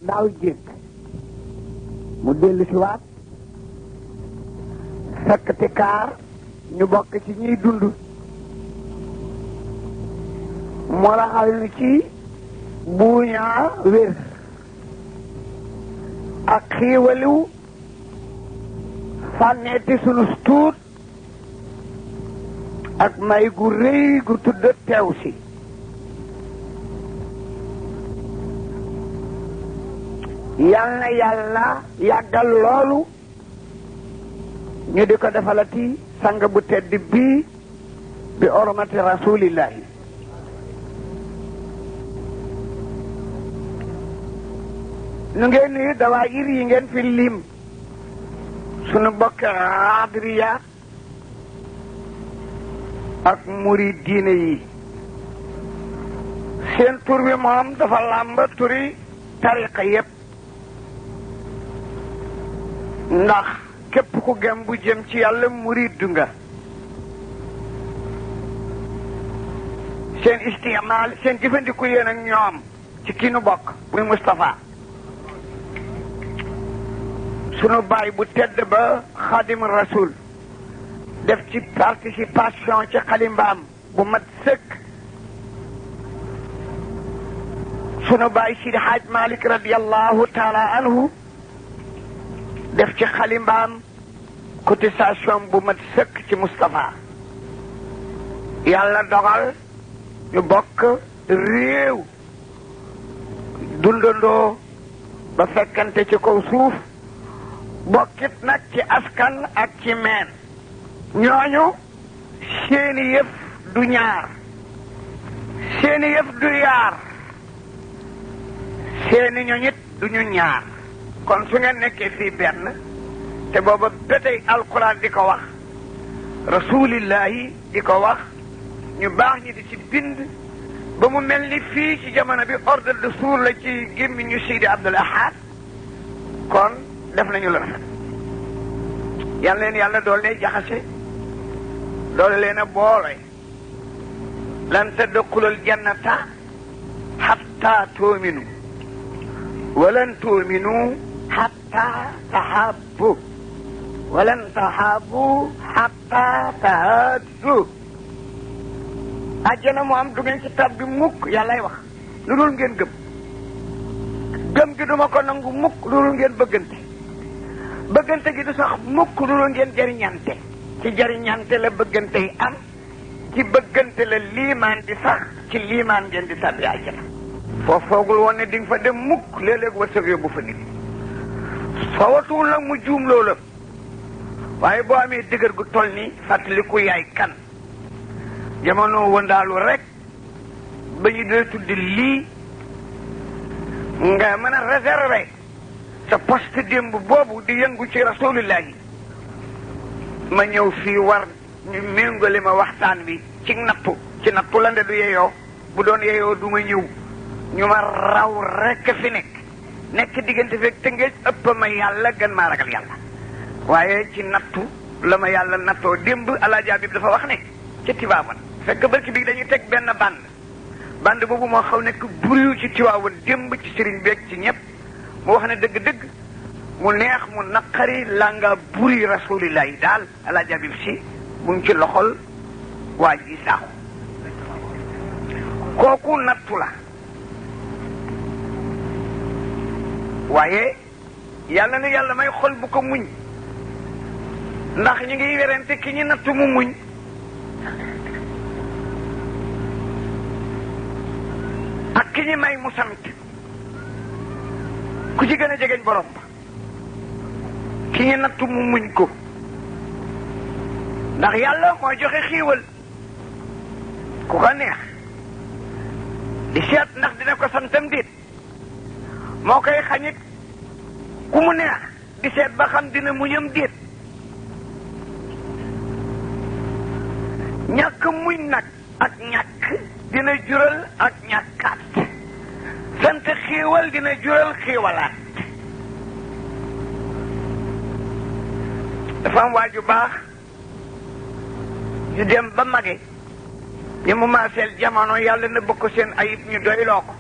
daaw jéeg mu dellu si waat fekkati kaar ñu bokk ci ñuy dund moo raxal ñu ci buuñaa wér ak xiiwaliw fànneeti sunu tuut ak may gu rëy gu tudd teew si yal na yàlla yàggal loolu ñu di ko defalati sang bu tedd bii bi ormati rasulillahi nu ngeen nuyu dawaayir yi ngeen fi lim sunu bokk raadiriya ak murid diine yi seen tur bi moom dafa làmb turi tariqa yépp ndax képp ku gëm bu jëm ci yàlla murid nga seen istimaal seen jëfandiku yéen ak ñoom ci kii nu bokk muy Moustapha sunu baay bu tedd ba Xadim Rasul def ci participation ci xalimbaam bu mat sëkk sunu baay Sidi Hadj Malick radiyallahu taala anhu def ci xalimbaam cotisation bu mat sëkk ci Moustapha yàlla dogal ñu bokk réew dundandoo ba fekkante ci kaw suuf bokkit nag ci askan ak ci meen ñooñu seeni yëf du ñaar seeni yëf du yaar seeni ñoñit du ñu ñaar kon su ngeen nekkee fii benn te booba ba tey alquran di ko wax rasulillahi di ko wax ñu baax ñi di ci bind ba mu mel ni fii ci jamono bi ordre de jour la ci gémmiñu Sidi Abdul Ahad kon def nañu la rafet yal leen yàlla doole jaxase doole leen a boole lan tadxulul jannata hatta tu'minu walan tu'minu hatta tahabbu walan tahabbu hatta tahaddu àjjana mu am du ngeen ci tabbi mukk yàllay wax lu dul ngeen gëm gëm gi duma ko nangu mukk lu dul ngeen bëggante bëggante gi du sax mukk lu dul ngeen jariñante ci jariñante la bëggante yi am ci bëggante la liimaan di sax ci liimaan ngeen di tabbi àjjana foo foogul woon ne di nga fa dem mukk léeg-léeg wërsëg yóbbu fa nit soo watuwul nag mu juum loola waaye boo amee dëgër gu toll ni fàttaliku yaay kan jamono wëndaalu rek ba ñu dee tuddi lii nga mën a réserver sa poste démb boobu di yëngu ci rasulillahi ma ñëw fii war ñu méngale ma waxtaan bi ci nattu la nde du yeyoo bu doon yeyoo du ma ñëw ñu ma raw rek fi nekk diggante feeg te ngeen ëpp ma yàlla gën maa ragal yàlla waaye ci nattu la ma yàlla nattoo démb Alaaji Abib dafa wax ne ci Tiwaawan fekk barki bi dañuy teg benn band boobu moo xaw nekk buriw ci Tiwaawan démb ci sëriñ beeg ci ñëpp mu wax ne dëgg-dëgg mu neex mu naqari la nga buri rasulillahi daal Alaaji Abib si mu ngi ci loxol waa ji saaxu kooku nattu la waaye yàlla na yàlla may xol bu ko muñ ndax ñu ngi werante ki ñu nattu mu muñ ak ki ñu may mu sant ku ci gën a jegeñ borom ba ki ñu nattu mu muñ ko ndax yàlla mooy joxe xiiwal ku ko neex di seet ndax dina ko santam déet moo koy xañit ku mu neex di seet ba xam dina muñam déet ñàkk muñ nag ak ñàkk dina jural ak ñàkkaat sant xiiwal dina jural xiiwalaat dafa am waaju baax ñu dem ba mage ñu mu maaseel jamono yàlla na bëgg ko seen ayib ñu doyloo ko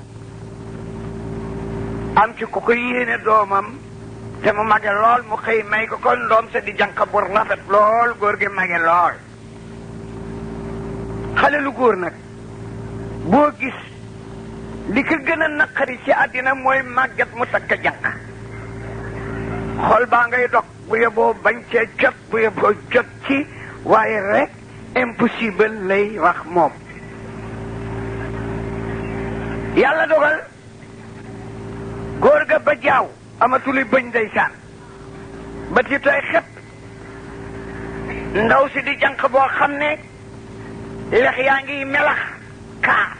am ci ku ko yéene doomam te mu mage lool mu xëy may ko kon doom sa di jànq bu rafet lool góor gi mage lool. xale lu góor nag boo gis li ko gën a naqari ci àddina mooy màgget mu takk jànq. xol baa ngay dog bu yeboo bañ cee jot bu yeboo jot ci waaye rek impossible lay wax moom. yàlla dogal góor ga ba jaaw amatuli bëñ ndeysaan ba ci tooy xepp ndaw si di jànq boo xam ne lex yaa ngi melax kaar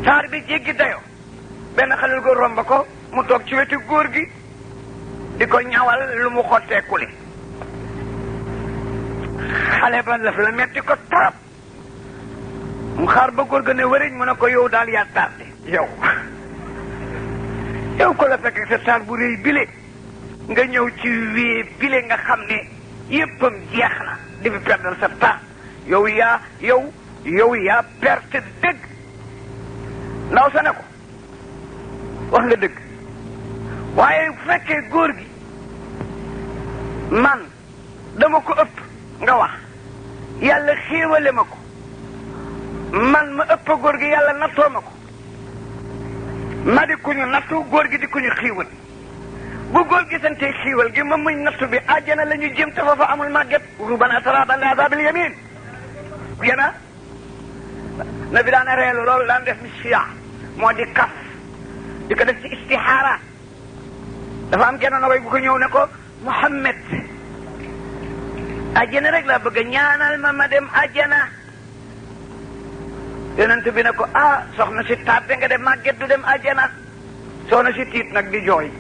taar bi jéggi dayo benn xalel góor romb ko mu toog ci wetu góor gi di ko ñawal lu mu xotteekuli xale ba laf la metti ko torop mu xaar ba góor ga ne wëriñ mu ne ko yow daal yaa tardé yow ko la fekk sa taar bu réy bile nga ñëw ci wée bile nga xam ne yéppam jeex na di fi perdal sa taar yow yaa perte dëgg. ndaw sa ne ko wax nga dëgg waaye bu fekkee góor gi man dama ko ëpp nga wax yàlla xéewale ma ko man ma ëpp góor gi yàlla nattoo ma ko ma di ku ñu nattu góor gi di ku ñu xiiwal bu góor gi sante xiiwal gi ma muñ nattu bi àjjana la ñu jëm te foofa amul màgget rubana taraban li azabil yamin gena na bi daana reelu loolu daan def misfiya moo di kaf di ko def ci istixaara dafa am genn na way bu ko ñëw ne ko Muhammad àjjana rek laa bëgg ñaanal ma dem àjjana yonent bi ne ko soxna si taat nga dem màgget du dem àjjana soxna si tiit nag di jooy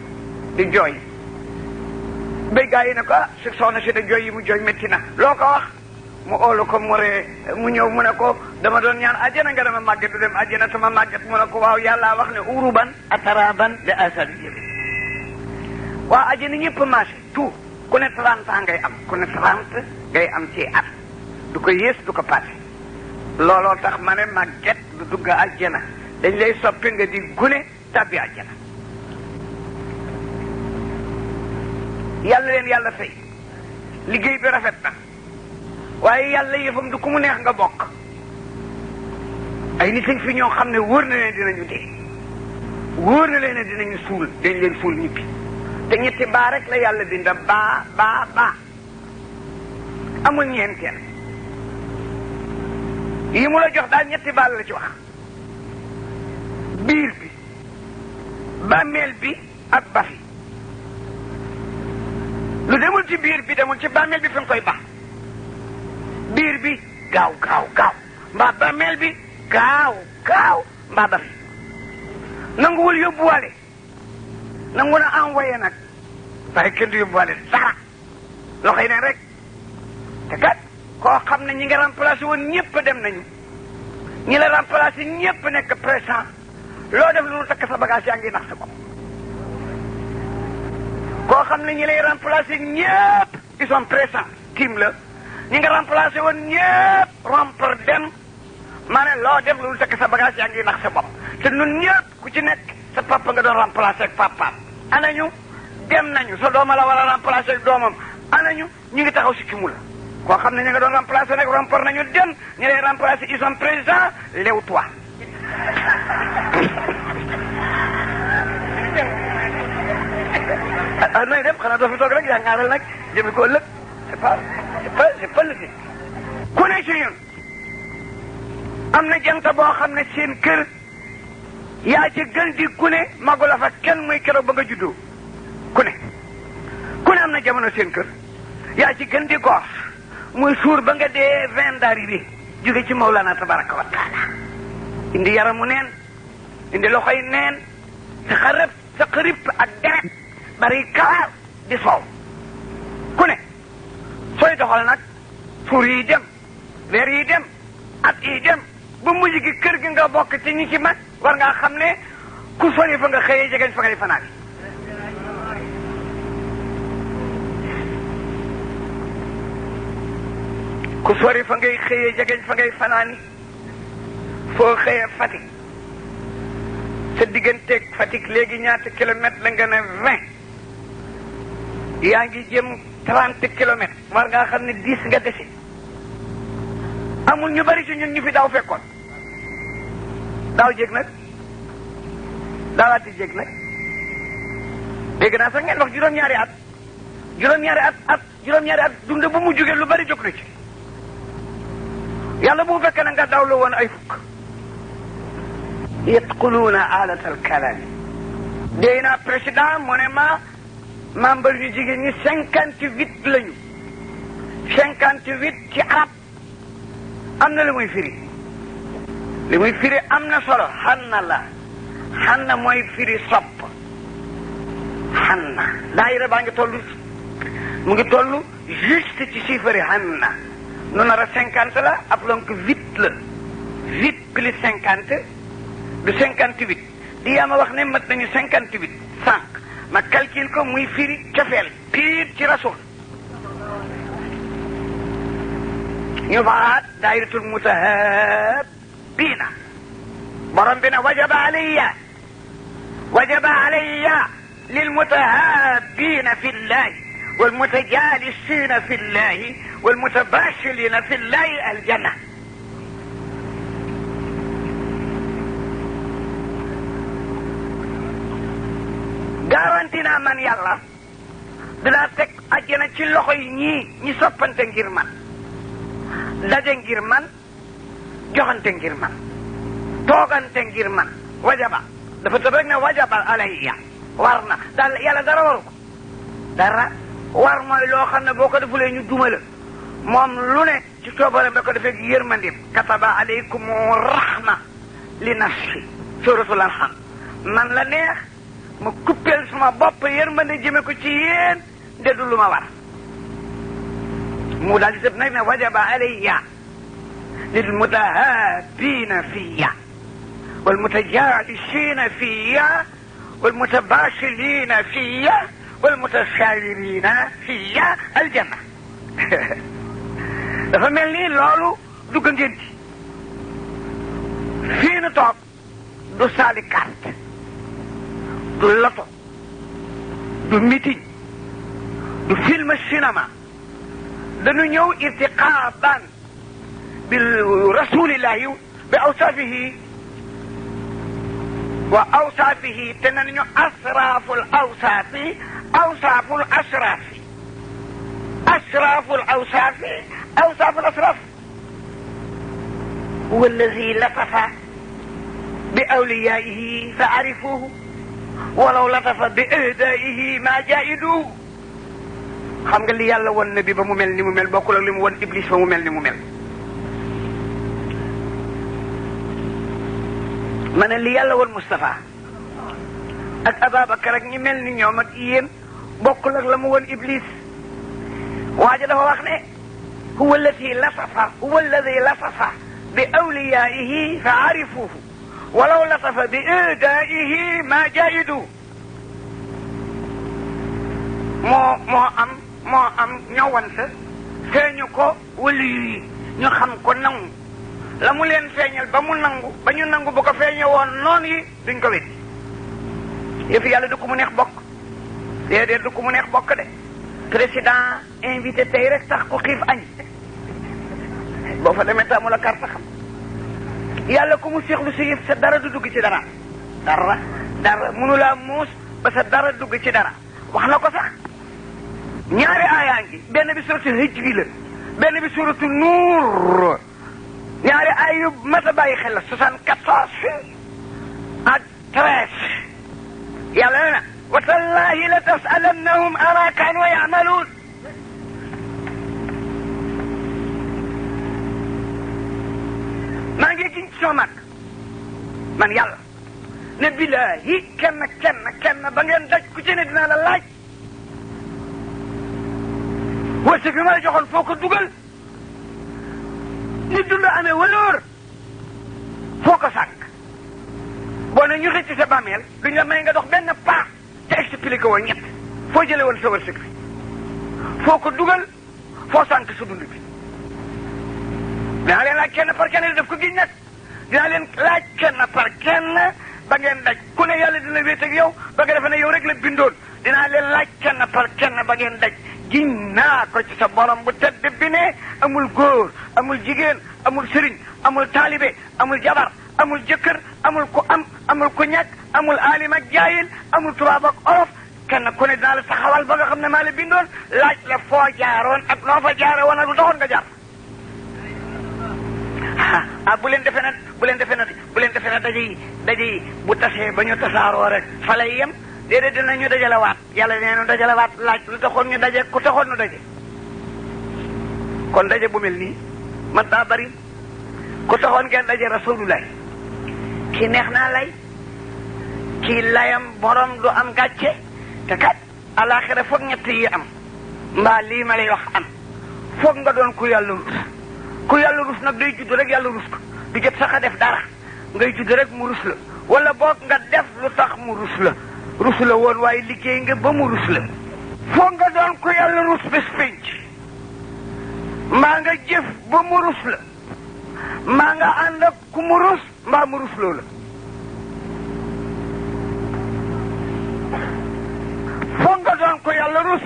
béy gaa yi ne ko soxna si da jooy yi mu jooy métti na loo ko wax mu oolu ko mu ree mu ñëw mu ne ko dama doon ñaan àjjana nga dama màgget du dem àjjana sama màgget mu ne ko waaw yàlla wax ne uruban ataraban de asal yëbi waaw àjjana ñëpp marché tout ku ne 30 ans ngay am ku ne 30 ngay am ci at du ko yées du ko passé looloo tax ma ne màgget du dugg àjjana dañ lay soppi nga di gune tàbbi àjjana. yàlla leen yàlla fay liggéey bi rafet na waaye yàlla yëfam du ku mu neex nga bokk ay nit fi ñoo xam ne wóor na leen dinañu dee wóor na leen ne dinañu suul dañ leen suul ñibbi te ñetti baa rek la yàlla binda baa amul ñeenteel yi mu la jox daal ñetti baa la ci wax biir bi bàmmeel bi ak bafi lu demul ci biir bi demul ci bàmmeel bi fi nga koy baax biir bi gaaw mbaa bàmmeel bi gaaw mbaa bafi nanguwul yóbbuwaale nangu na envoyé nag waaye kenn du yóbbuwaale dara loxo yi ne rek te kat koo xam ne ñi nga remplacé woon ñëpp dem nañu ñi la remplacé ñëpp nekk présent loo def lu takk sa bagage yaa ngi nax sa bopp koo xam ne ñi lay remplacé ñëpp ils sont présents tiim la ñi nga remplacé woon ñëpp rompre dem maa ne loo def lu takk sa bagage yaa ngi nax sa bopp te ñun ñëpp ku ci nekk sa papa nga doon remplacé ak papaam anañu dem nañu sa dooma la war a remplacé ak doomam anañu ñu ngi taxaw si kimu la koo xam ne ñu nga doon remplacé nag rompre nañu dem ñi lay remplacé ils sont présents lew-toi nooy dem xanaa doo fi toog rek yaa ngaaral nag jëmi ko ëllëg c'est pas le fait ku ne ci ñun am na jant boo xam ne seen kër yaa ci gën di ku ne magu la fa kenn muy keroog ba nga juddoo ku ne am na jamono seen kër yaa ci gën di goor muy suur ba nga dee vin d'arrivée jóge ci Mawlana tabaraka wa taala indi yaramu neen indi loxoy neen sa xarib ak deret bari kawar di soow ku ne sooy doxal nag suur yi dem weer yi dem at yi dem ba mujj gi kër gi nga bokk ci ñi ci mag war ngaa xam ne ku sori fa nga xëyee jegeñ fa ngay fanaan ku sori fa ngay xëyee jegeñ fa ngay fanaani foo xëyee Fatick sa digganteeg Fatick léegi ñaata kilomètre la nga ne 20 yaa ngi jëm 30 kilomètres war ngaa xam ne 10 nga dese amul ñu bari ci ñun ñu fi daaw fekkoon daaw jéeg nag daawaati jéeg nag dégg naa sax ngeen wax juróom-ñaari at juróom-ñaari at dund bu mu jógee lu bari jóg na ci yàlla bu fekkee na nga daaw la woon ay fukk yatquluuna alatal kalami dee naa président mu ne ma membre yu jigéen ñi 58 lañu 58 ci arab am na li muy firi am na solo xanna la xanna mooy firi sopp xanna daayira baa ngi mu ngi toll juste ci chiffre xanna nu nar a 50 la ab lonk 8 la 8 plus 50 du 58 di yaa ma wax ne mat nañu 58 sànq ma calcule ko muy firi cofeel piir ci rasul ñu faat daayiratul mutahabbiina borom bi ne wajaba alayya lil mutahabbiina fi llahi wal mutajaalisiina fi llahi wal mutabaashiriina fi llahi aljanna garanti naa man yàlla dinaa teg àjjana ci loxo yi ñi soppante ngir man daje ngir man joxante ngir man toogante ngir man wajaba dafa tëb rek ne wajaba alayya war na daal yàlla dara waru ko dara war mooy loo xam ne boo ko defulee ñu duma la moom lu ne ci coobareem da ko defee yërmandim kataba alaykum rahma li nafsi suratul an'am man la neex ma kuppeel suma bopp yërmande jëme ko ci yéen de du lu ma war mu daal di sëb nag ne wajaba alayya lil mutahabbiina fiya wal mutajaalisiina fiya wal mutabashiriina fiya wal mutashaawiriina fiya aljanna dafa mel ni loolu dugg ngeen ci fii nu toog du saali carte du loto du meeting du film cinéma dañu ñëw irtiqaaban bi rasulillahi bi awsaafihi wa awsaafihi te nañu asraaful awsaafi awsaaful asraafi asraaful awsaafi awsaaful asraaf huwa alladi latafa bi awliyaa'ihi fa arifuuhu walaw latafa bi ahdaa'ihi ma jaa'idu xam nga li yàlla won na bi ba mu mel ni mu mel bokkul ak li mu won iblis ba mu mel ni mu mel ma ne li yàlla won Moustapha ak Ababacar ak ñi mel ni ñoom ak yéen bokkul ak la mu won iblis waaja dafa wax ne huwa alladi latafa bi awliyaa'ihi fa arifuuhu walaw latafa bi ahdaa'ihi ma jaa'idu moo am ñëwante feeñu ko waliyu yi ñu xam ko nangu la mu leen feeñal ba ñu nangu bu ko feeñe woon noonu yi duñ ko weddi yëfi yàlla du ko mu neex bokk déedéet du ko mu neex bokk de président invité tey rek sax ko xiif añ boo fa demee taamu la carte xam yàlla ku mu seexlu si yëf sa dara du dugg ci dara mënu laa muus ba sa dara dugg ci dara wax na ko sax ñaari aayaa ngi benn bi suratu Hijr la benn bi suratu Nuur ñaari aay yu mat a bàyyi xel la 74 ak 13 yàlla nee na wa tallaahi la tasalannahum ama kaanu yamaluun maa ngi giñ ci sama mag man yàlla ne billaahi kenn ba ngeen daj ku ci ne dinaa la laaj wërsëg bi ma la joxoon foo ko dugal ni dund amee waloor foo ko sànq boo ne ñu xëcc sa bàmmeel duñ la may nga dox benn pas te expliqué woo ñett foo jële woon sa wërsëg bi foo ko dugal foo sànq sa dund bi dinaa leen laaj kenn par kenn daf ko giñ nag dinaa leen laaj kenn par kenn ba ngeen daj ku ne yàlla dina wéet ak yow ba nga defe ne yow rek la bindoon dinaa leen laaj kenn par kenn ba ngeen daj giñ naa ko ci sa borom bu tedd bi ne amul góor amul jigéen amul sëriñ amul taalibe amul jabar amul jëkkër amul ku am amul ku ñàkk amul aalim ak jaayil amul tubaab ak olof kenn ku ne dinaa la taxawal ba nga xam ne maa la bindoon laaj la foo jaaroon ak noo fa jaare woon ak lu taxoon nga jaar bu leen defee na daje yi bu tasee ba ñu tasaaroo rek fa lay yem déedéet dinañu dajalewaat yàlla nee nu dajalewaat laaj lu taxoon ñu daje ku taxoon ñu daje kon daje bu mel nii man daa bari ku taxoon ngeen daje rasulullah ki neex naa lay ki layam borom du am gàcce te kat alaxira foog ñett yi am mbaa lii ma lay wax am foog nga doon ku yàlla rus ku yàlla rus nag day judd rek yàlla rus ko du jot sax a def dara ngay judd rek mu rus la wala boog nga def lu tax mu rus la woon waaye liggéey nga ba mu rus la foog nga doon ku yàlla rus bés pénc mbaa nga jëf ba mu rus la mbaa nga ànd ak ku mu rus mbaa mu rus loo la foog nga doon ko yàlla rus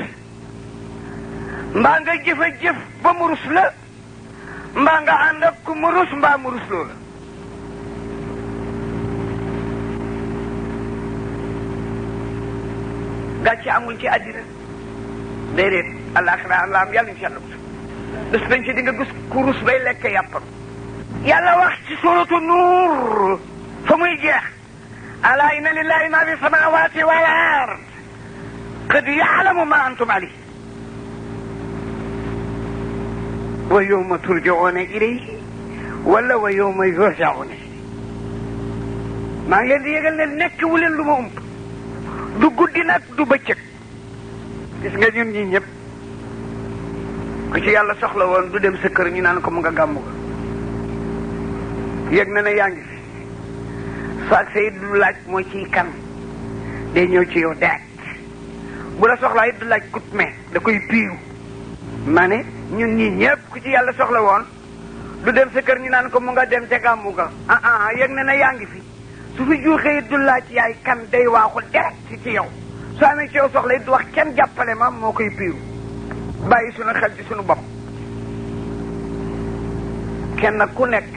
mbaa nga jëf ba mu rus la mbaa nga ànd ak ku mu rus mbaa mu rus loo la gàcce amul ci àddina déedéet àllaaxira Allah am yàlla incha allah bés bañ ci di nga gis ku rus bay lekk yàppam yàlla wax ci suratu nuur fa muy jeex alaa inna lillahi ma fi samawati wal ard qad ya'lamu ma antum alayhi wa yawma turja'una ilayhi wala wa yawma yurja'una maa ngi leen di yëgal ne nekk wu leen lu ma ump du guddi nag du bëccëg gis nga ñun ñi ñëpp ku ci yàlla soxla woon du dem sa kër ñu naan ko mu nga gàmmu ga yëg na ne yaa ngi fi faak sa it du laaj moo ciy kan day ñëw ci yow deet bu la soxlaa it du laaj kut me da koy piiru ma ne ñun ñi ñëpp ku ci yàlla soxla woon du dem sa kër ñu naan ko mu nga dem ca gàmmu ga yëg na ne yaa ngi fi su fi juuxee it du laaj yaay kan day waaxul direct ci yow su amee ci yow soxla it du wax kenn jàppale ma moo koy piiru bàyyi sunu xel ci sunu bopp kenn ku nekk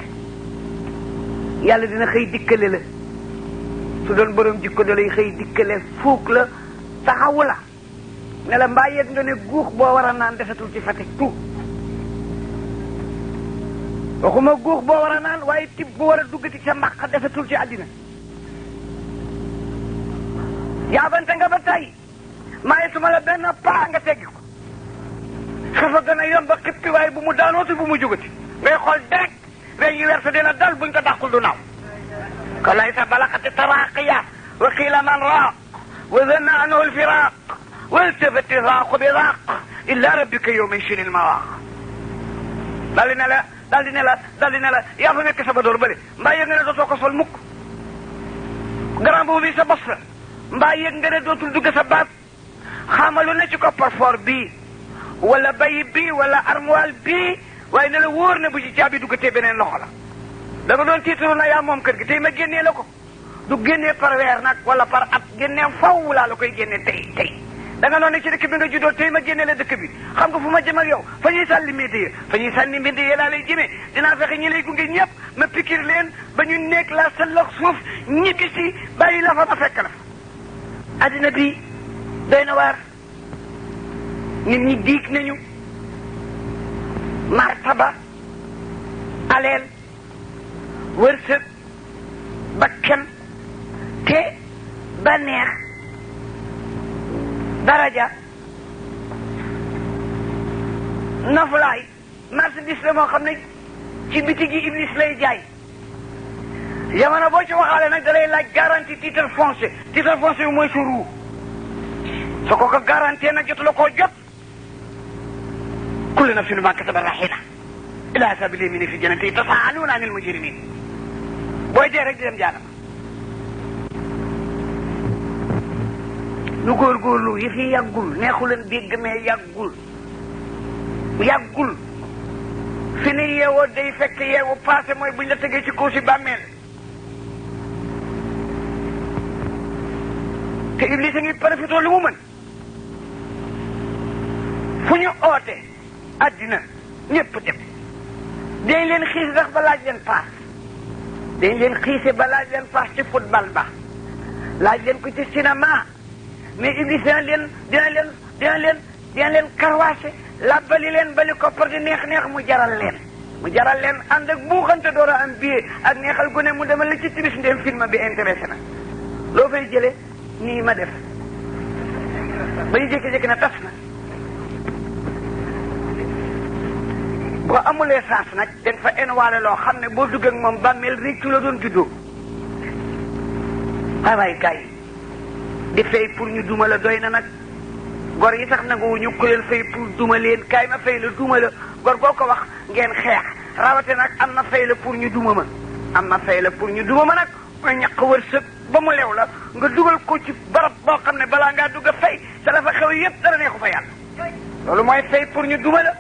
yàlla dina xëy dikkale la su doon borom jikko da lay xëy dikkale fuuk la taxawu la ne la mbaa yëg nga ne guux boo war a naan desatul ci Fatick tout waxuma guux boo war a naan waaye tib bu war a duggati sa mbaq desatul ci àddina yaabante nga ba tey maaye suma la benn paa nga teggi ko xafa gën a yomb ba xippi waaye bu mu daanooti bu mu jógati ngay xool direct weñ yi werta dina dal buñ ko dàqul du naaw ko lay sa balaxati taraqiya wa qiila man raaq wa zanna anhu alfiraq waltafati raaqu bi raaq illa rabbika yawma shinil mawaaq daal di ne la yaa fa nekk sa badoor bële mbaa yëg nga ne dootoo ko sol mukk grand boobu bi sa bos la mbaa yëg nga ne dootul dugg sa baat xamalu ne ci coffre-fort bii wala bayi bii wala armoire bii waaye ne la wóor ne bu ci caabi duggatee beneen loxo la da nga doon tiitaru na yaa moom kër gi tey ma génnee la ko du génnee par weer nag wala par at génnee faw laa la koy génnee tey da nga noonu ci dëkk bi nga juddoo tey ma génnee la dëkk bi xam nga fu ma jëm ak yow fa ñuy sànni mbinde yi laa lay jëmee dinaa fexe ñi lay gunge ñëpp ma pikir leen ba ñu nekk la sa lox suuf ñibbi si bàyyi la fa ma fekk la addina bi doy na waar nit ñi diig nañu martaba aleel wërsëg bakkan te baneex daraja noflaay marchandise la moo xam ne ci biti gi iblis lay jaay jamono boo ci waxaale nag da lay laaj garantie titre foncier bi mooy sa ruu soo ko garantie nag jot la koo jot kullu nafsin bimaa kasabat rahiina ilaa asaabil yamiini fi jannati yatasaaluuna anil mujrimiin booy dee rek di dem jaanama nu góorgóorlu yi fi yàggul neexu leen dégg mais yàggul fi ni yeewoo day fekk yeewu passé mooy buñ la tegee ci kaw si bàmmeel te Iblis a ngi profité lu mu mën fu ñu oote addina ñëpp dem dañ leen xiis sax ba laaj leen paas dañ leen xiise ba laaj leen paas ci football ba laaj leen ko ci cinéma mais Iblis dina leen karwaase labbali leen bali koppar di neex mu jaral leen ànd ak buuxante door a am billet ak neexal gu ne mu demal la ci tibis ndem film bi intéressé na loo fay jële nii ma def ba ñu jékki-jékki na tas na boo amulee saas nag danga fa enwaale loo xam ne boo dugg ak moom bàmmeel réccu la doon juddoo waaye gars yi di fay pour ñu duma la doy na nag gor yi sax nanguwuñu ku leen fay pour duma leen kaay ma fay la duma la gor boo ko wax ngeen xeex rawate nag am na fay la pour ñu duma ma nag mooy ñaq wërsëg ba mu lew la nga dugal ko ci barab boo xam ne balaa ngaa dugg a fay sa la fa xew yépp dara neexu fa yàlla loolu mooy fay pour ñu duma la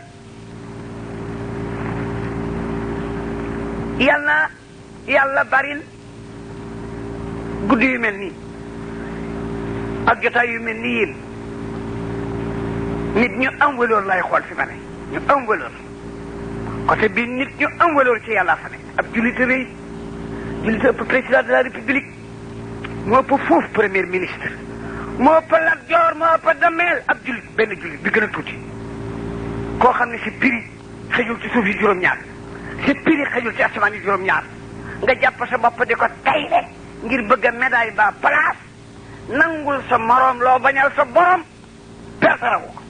yàlla baril guddi yu mel nii ak jotaay yu mel nii yéen nit ñu am valeur lay xool fi ma ne ñu am valeur côté bi nit ñu am valeur ci yàlla fa ne ab jullit rëy jullit ëpp président de la république moo ëpp foofu premier ministre moo ëpp Lat Joor moo ëpp Dameel ab jullit benn jullit bi gën a tuuti koo xam ne si piri xëjul ci suuf yi juróom-ñaar si piri xëjul ci asamaan yi juróom-ñaar nga jàpp sa bopp di ko tayle ngir bëgg a médaille ba place nangul sa moroom loo bañal sa borom pertarawu ko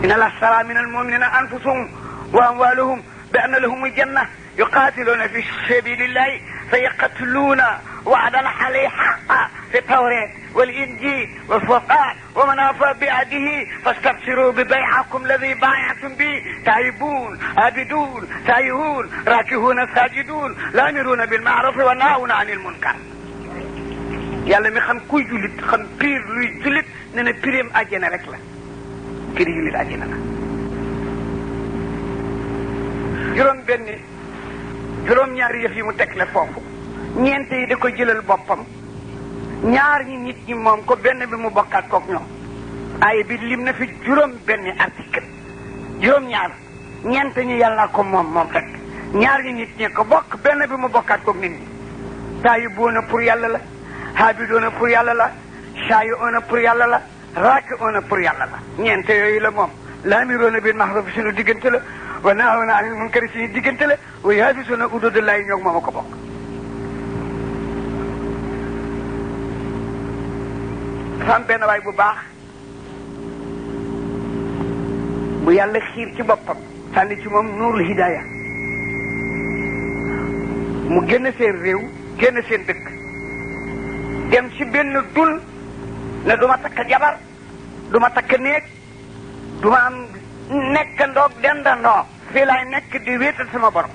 inna la stara min almuminina anfusahum wa amwaluhum bi anna lahum aljanna yuqatiluna fi sabilillahi fayaqtuluna وعدا عليه حقا في التوراة والإنجيل والفرقان ومن أوفى بعهده فاستبشروا ببيعكم الذي بايعتم به تائبون عابدون تائهون راكعون ساجدون لامرون بالمعروف والناهون عن المنكر yàlla mi xam kuy jullit xam piir luy jullit ne na pireem àjjana rek la piri jullit àjjana la juróom-ñaari yëf yi mu teg la foofu ñeent yi da ko jëlal boppam ñaar ñi nit ñi moom ko benn bi mu bokkaat kook ñoom aaya bi lim na fi juróom benn article juróom-ñaar ñeent ñi yàlla ko moom rek ñaar ñi nit ñi ko bokk benn bi mu bokkaat kook nit ñi taayibuuna pour yàlla la haabiduuna pour yàlla la saayiuuna pour yàlla la raakiuuna pour yàlla la ñeent yooyu la moom laamiruuna bil ma'ruufi suñu diggante la wa naahawna anil munkari suñu diggante la wa yaafisuuna huduudallaahi ñoog moom a ko bokk am benn waay bu baax bu yàlla xiir ci boppam sànni ci moom nuurul hidaaya mu génn seen réew génn seen dëkk dem ci benn dul ne du ma takk jabar du ma takk néeg du ma am nekkandoog dendandoo fii laay nekk di wéetal sama borom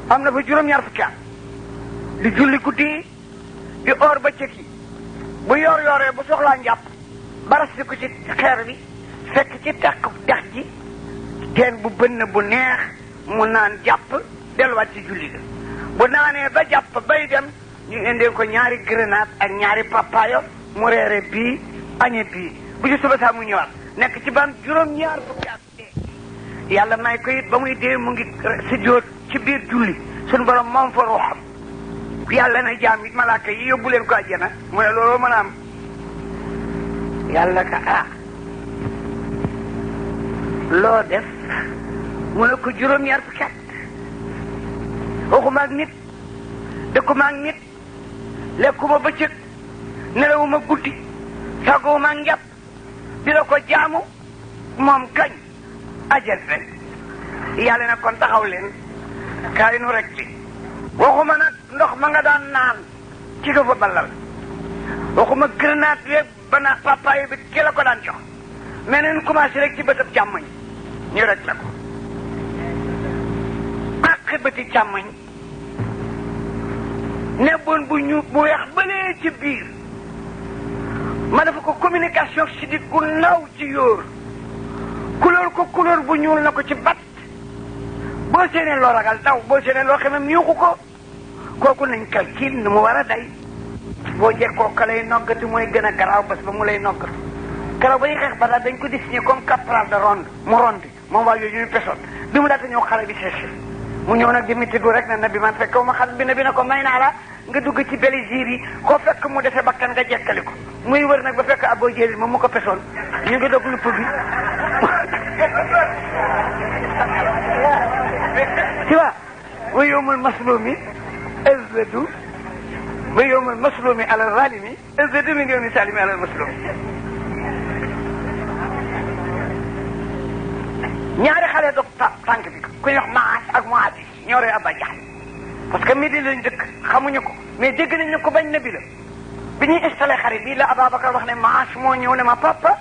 am na fa juróom-ñaar fukki at di julli guddi di oor bëccëg yi bu yooree bu soxlaa njàpp barasi ko ci xeer bi fekk ci takk dex ji teen bu bënn bu neex mu naan jàpp delluwaat ci julli ga bu naanee ba jàpp bay dem ñu indee ko ñaari grenade ak ñaari papayo mu reere bii añe bii bu ci suba saa mu ñëwaat nekk ci ban juróom-ñaar fukki at dee yàlla may ko it ba muy dee mu ngi si jóot ci biir julli suñu borom moom fa ruuxam yàlla na jaam it malaaka yi yóbbu leen ko àjjana mu ne looloo mën a am yàlla ka loo def mu ne ko juróom-ñaar fukki at waxuma ak nit dëkkuma ak nit lekkuma bëccëg nelawuma guddi sagowuma ak njàpp di la ko jaamu moom kañ ajal rek yàlla na kon taxaw leen kaay nu rek li waxuma nag ndox ma nga daan naan ci nga fa ballal waxuma grenade yeeg bana papaye bi ki la ko daan jox mais neen commencé rek ci bëtëb càmmoñ ñu rek la ko àq bëti càmmoñ nebboon bu weex balee ci biir ma dafa ko communication si dit gu naw ci yóor couleur bu ñuul na ko ci bat boo seenee loo ragal daw boo seenee loo xamam ñuuxu ko kooku nañ calcul nu mu war a day boo jekkoo ka lay noggati mooy gën a garaaw bés ba mu lay noggatu keroog ba ñuy xeex ba daal dañ ko désigné comme caporal de ronde mu ronde moom waa yooyu ñu pesoon bi mu daata ñëw xale bi séché mu ñëw nag di mitidu rek ne na bi man fekk ma xale bi ne ko may naa la nga dugg ci Bélésir yi koo fekk mu defee bakkan nga jekkali ko muy wër nag ba fekk Abo Jéeli moom mu ko pesoon ñu ngi dog lupp bi tu vois wa yawmal maslumi azadu wa yawmal maslumi ala zalimi azadu min yawmi salimi ala maslumi ñaari xale dog tànk bi ku ñuy wax Maas ak Muatis ñoo rey Abba Jahl parce que Médine lañ dëkk xamuñu ko mais dégg nañ ne ko bañ nabi la bi ñuy installé xarit bi la Ababacar wax ne Maas moo ñëw ne ma papa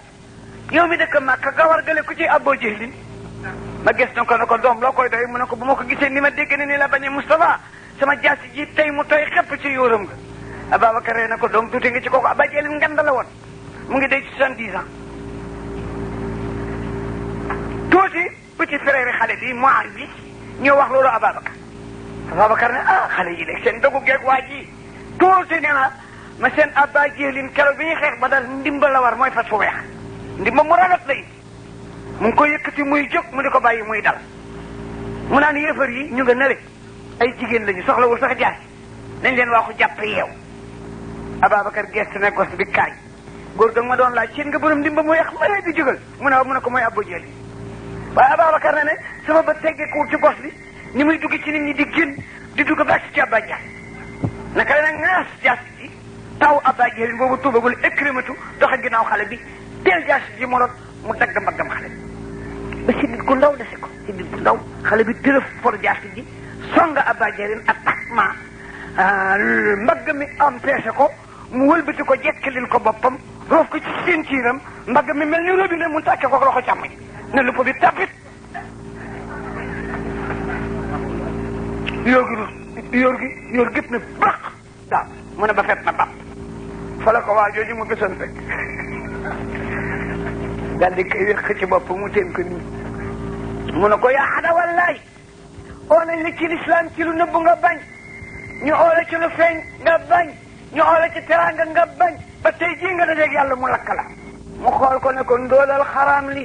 yow mi dëkk Makka gawar gale ku ci Abu Jahl ma gis na ko ne ko doom loo koy doy mu ne ko bu ma ko gisee ni ma dégg ne ni la bañee Moustapha sama jaasi ji tey mu tooy xepp ci yóoram nga Ababacar ree na ko doom tuuti nga ci kooku Abba Jahl ngand la woon mu ngi day 70 ans tuuti petit frère xale bi mois bi ñoo wax loolu Ababacar ne xale yi léegi seen dogu geeg waa ji tuuti ne na ma seen Abba Jahl keroog bi ñuy xeex ba dal ndimbal la war mooy fas fu weex ndimbal mu rafet lay mu ngi ko yëkkati muy jóg mu di ko bàyyi muy dal mu naan yéefar yi ñu nga nële ay jigéen lañu soxlawul sax jaay nañ leen waxu jàpp yeew Ababacar geste ne gos bi kaay góor ga ma doon laaj seen nga borom ndimbal mu weex ma lay di jógal mu ne ko mooy Abba Jahl waaye Ababacar ne sama bët teggeekuwul ci gos bi ni muy dugg ci nit ñi di génn di dugg ba ci Abba Jahl naka la nag ŋaas jaas ji taw Abba Jahl boobu tuubagul écrématu doxe ginnaaw xale bi teel jaas ji mu rot mu dagg mbaggam xale bi ba si nit ku ndaw dese ko si nit ku ndaw xale bi tërëf for jaas ji songa Abba Jahl attaquement mbagg mi empêché ko mu wëlbati ko jekkalil ko boppam roof ko ci seen ciiram mbagg mi mel ni robinet mu tàkke ko loxo càmmoñ ne lupp bi tapit yor gëpp na baax daal mu ne ba fet na baax fa la ko waa jooju mu gisoon fekk daal di koy wéq ci bopp mu teen ko nii mu ne ko yaa ada wallaay oo nañ la ci lislaam ci lu nëbb nga bañ ñu oo la ci lu feeñ nga bañ ñu oo la ci teraanga nga bañ ba tey jii nga dajeeg yàlla mu lakk la mu xool ko ne ko ndóolal xaraam li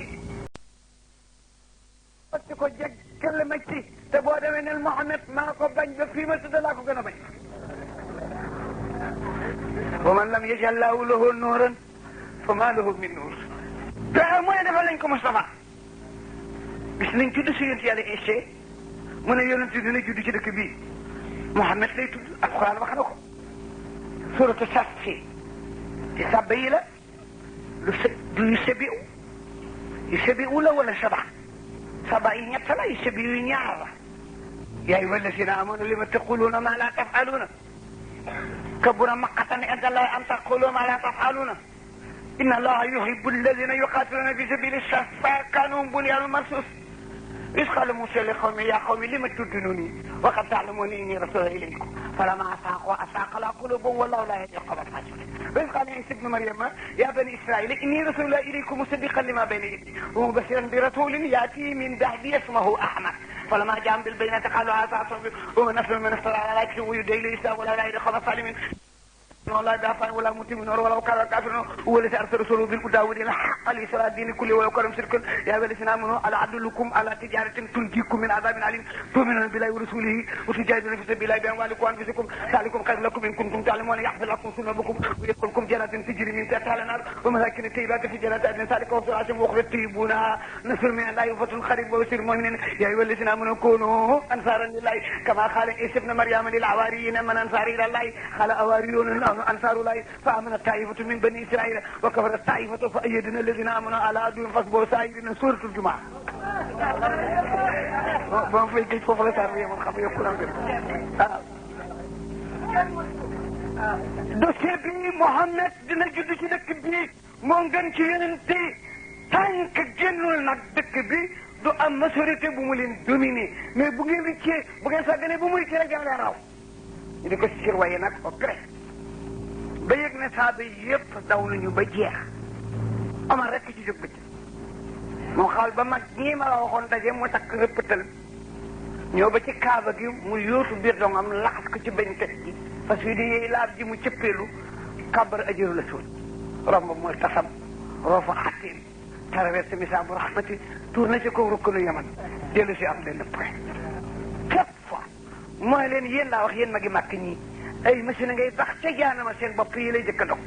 ci ko jeg këll ma ci te boo demee nel Muhammad maa ko bañ ba fii ma tudd laa ko gën a bañ wa man lam yaj'al lahu nuuran fa ma lahu min nuur te mu ne defal nañ ko Moustapha bis nañ tudd si yonent yàlla Isa mu ne yonent dina judd ci dëkk bii Muhammad lay tudd alquran wax na ko suratu Saff ci sàbba yi la du yu sebiu la wala saba saba yi ñett la yu sebiu yu ñaar la yaa ayyuha allazina amanu lima taquluna ma la tafaluna kabura maqatan inda allahi an taqulu ma la tafaluna inna allaha yuhibbu alladhina yuqatiluna fi sabili safa kanum bunyanun marsus إذ قال موسى لقومه يا قوم لم تدنوني وقد تعلمون إني رسول إليكم فلما أساق على قلوبهم والله لا يهدي القوم الفاسقين وإذ قال عيسى ابن مريم يا بني إسرائيل إني رسول إليكم مصدقا لما بين يدي ومبشرا برسول يأتي من بعدي اسمه أحمد فلما جاءهم بالبينات قالوا هذا صدق وهو نفس من افترى على ذلك ويدعي الإسلام ولا يهدي القوم الظالمين والله دافع ولا متم نور ولو كان كافر هو الذي ارسل رسوله بالهدى ودين الحق لإسراء الدين كله ولو كانوا مشركين يا ايها الذين امنوا الا ادلكم على تجاره تنجيكم من عذاب عليم تؤمنون بالله ورسوله وتجاهدون في سبيل الله باموالكم وانفسكم ذلكم خير لكم ان كنتم تعلمون يغفر لكم ذنوبكم ويدخلكم جنات تجري من تحتها الانهار ومساكن طيبات في جنات عدن ذلك وفرات واخرى تطيبونها نصر من الله وفتح قريب وبشر المؤمنين يا ايها الذين امنوا كونوا انصارا لله كما قال عيسى ابن مريم للحواريين من انصار الى الله قال حواريون انصار الله فآمنت طائفة من بني إسرائيل وكفرت طائفة فأيدنا الذين آمنوا على عدوهم فاصبروا سائرين سورة الجمعة. ما في كيف فوق التربية من خبر يقول dossier bi Mohamed dina judd ci dëkk bi moo gën ci yonente tànk génnul nag dëkk bi du am majorité bu mu leen dominer mais bu ngeen rëccee bu ngeen sàgganee bu mu rëccee rek leen raw ñu di ko surveiller nag au près ba yëg ne saaba yëpp daw nañu ba jeex Omar rek ci jóg bëcc moo xaal ba mag ñii ma la waxoon daje mu takk rëppatal ñëw ba ci kaaba gi mu yóotu biir dongam laxas ko ci bañ teg gi fas wi di laab ji mu cëppeelu kàbbar ajaru la suul romb mooy tasam roofa xattiin traversé misaabu rahmati tour na ci kaw rukkanu yaman dellu si am benn point képp fois mooy leen yéen laa wax yéen ma gi màkk ñii ay machine ngay bax ca jaanama seen bopp yi lay jëkk a dog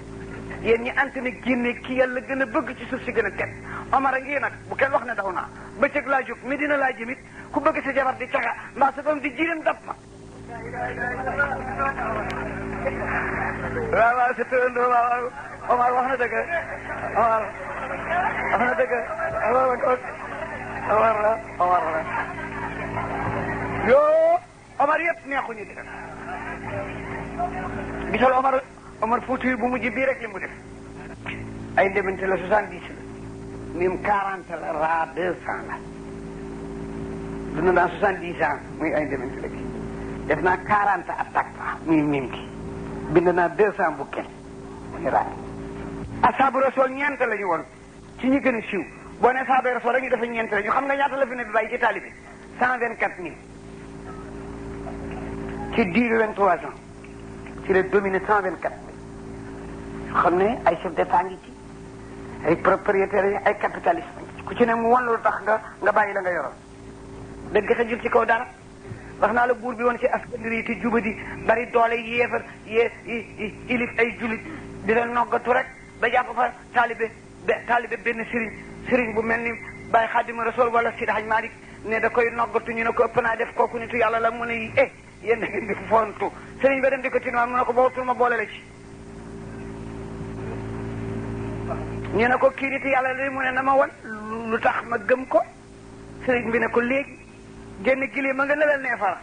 yéen ñi ant ne génne ki yàlla gën a bëgg ci suuf si gën a teg Omar a ngi nag bu kenn wax ne daw naa bëccëg laa jóg Medina laa jëmit ku bëgg sa jabar di caga mbaa sa doom di jirim dab ma waaw sa tërëndoo waaw Omar wax na dëgg Omar wax na dëgg Omar la yoo Omar yëpp neexuñu di gisal Omar Fouti bu mujj bii rek li mu def ay ndemante la 70 la mim 40 la raa 200 la dund naa 70 ans muy ay ndemante la ki def naa 40 attaque muy mim ki bind naa 200 bu kenn muy raa asaabu rasool ñeent la ñu woon ci ñi gën a siiw boo ne saabu rasool rek ñu dafa ñeent la ñu xam nga ñaata la fi ne bi bàyyi ci taalibe 124 000 ci diiru 23 ans ci la dominé 124 000 xam ne ay chef d'état ngi ci ay propriétaires yi ay capitalistes ku ci ne mu wan lu tax nga bàyyi la nga yoroon dëgg xëjul ci kaw dara wax naa la buur bi woon ci Askandari te jubadi bari doole yéefar ilif ay julit di leen noggatu rek ba jàpp fa taalibe benn sëriñ bu mel ni Baye Xaadimu Rasuul wala Sidi Haj Malik ne da koy noggatu ñu ne ko ëpp naa def kooku nitu yàlla la mu ne yéen da ngeen di fontu sëriñ ba dem di ko tinuwaan mu ne ko bootul ma boole la ci ñu ne ko kii nitu yàlla la mu ne na ma wan lu tax ma gëm ko sëriñ bi ne ko léegi génn gilee ma nga ne la neefara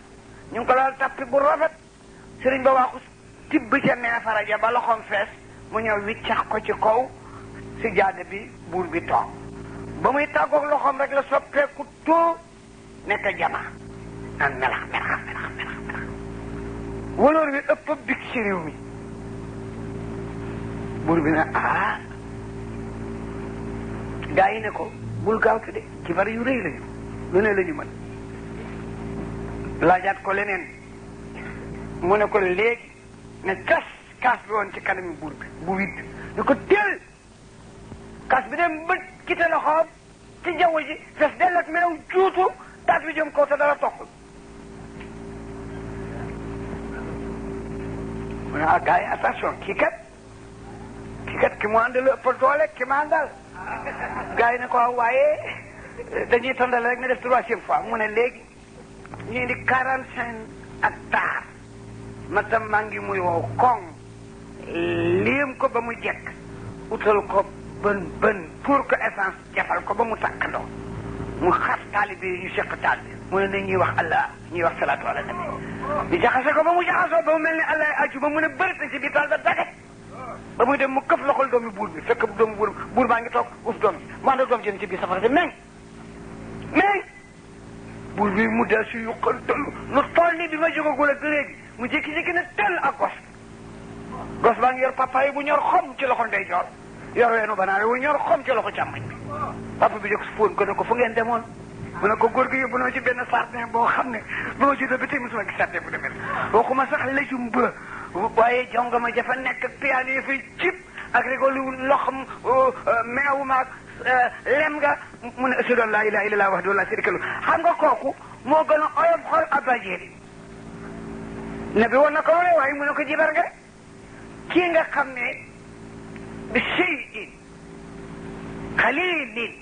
ñu ngi ko laal tappi bu rafet sëriñ ba waaxu tibb ca neefara ja ba loxoom fees mu ñëw wiccax ko ci kaw si jaade bi buur bi toog ba muy tàggoog loxoom rek la soppeeku too nekk jama an melax waloor bi ëpp big ci réew mi buur bi ne gaa yi ne ko bul gaawtu de ci bari yu rëy lañu lu ne lañu mën laajaat ko leneen mu ne ko léegi ne kaas bi woon ci kanami buur bi bu witt ne ko teel kaas bi dem bët kite loxoom ci jaww ji fes dell ak melaw juutu kaas bi jëm kaw te dara toqul mu ne gars yi attention kii kat ki mu àndal ëpp doole ki ma àndal gars yi ne ko waaye dañuy tàndale rek ne def 3e fois mu ne léegi ñu indi 45 hectares matam maa ngi muy wow koŋ léem ko ba mu jekk utal ko bën pour que essence jafal ko ba mu tàkkandoo mu xas taalibe yi ñu seq taal bi mu ne ñuy wax allah ñuy wax salaatu ala nabi ñu jaxase ko ba mu jaxasoo ba mu mel ni allah aju ba mu ne bëri ci biir taal ba dagat ba muy dem mu këf loxol doomi buur bi fekk doomi buur baa ngi toog uf doom ji mu ànd doom ji ci biir safara te meñ buur bi mu del si yuqantal lu toll ni bi ma jógagul ak léegi mu jékki-jékki ne tel ak gos baa ngi yor papa yi bu ñor xom ci loxo ndeyjoor yor weenu banaare wu ñor xom ci loxo càmmoñ bi papa bi jóg fóon ko ne ko fu ngeen demoon mu ne ko góor gi yóbbu noo ci benn sardin boo xam ne boo juddoo bi tey mosuma gis sardin bu demee waxuma sax lejum ba waaye jongama jafa nekk ak piyaane yi fay cib ak rigolu loxam meewu maag lem nga mu ne ashhadu an laa ilaaha illallaah wahdahu laa shariika lahu xam nga kooku moo gën a oyof xol Abba Jeeli ne bi woon na ko waaye mu ne ko jibar nga kii nga xam ne bi shay'in qalilin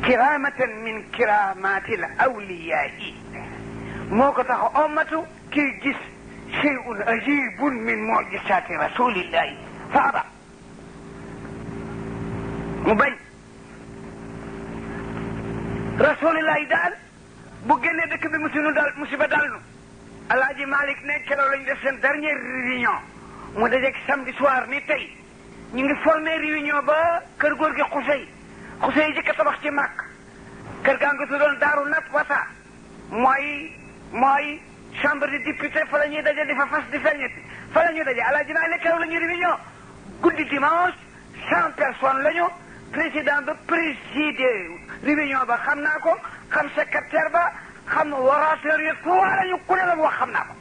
kiramatan min kiramatil awliyaa'i moo ko tax a ommatu kii gis shay'un ajibun min mu'jizaati rasulillahi fa aba mu bañ rasulillahi daal bu génnee dëkk bi musiba daal nu Alaaji Malik ne keroog lañu def seen dernière réunion mu dajeeg samedi soir ni tey ñu ngi formé réunion ba kër góor gi xusey jëkk a tabax ci màkk kër gaa nga tuddoon daaru nat wata mooy chambre de député fa la ñuy daje di fa fas di feññeti fa la ñuy daje Alaaji Malik keroog la ñuy réunion guddi dimanche 100 personnes lañu président ba présidé réunion ba xam naa ko xam secrétaire ba xam orateur yi ku waa lañu ku ne la mu wax xam naa ko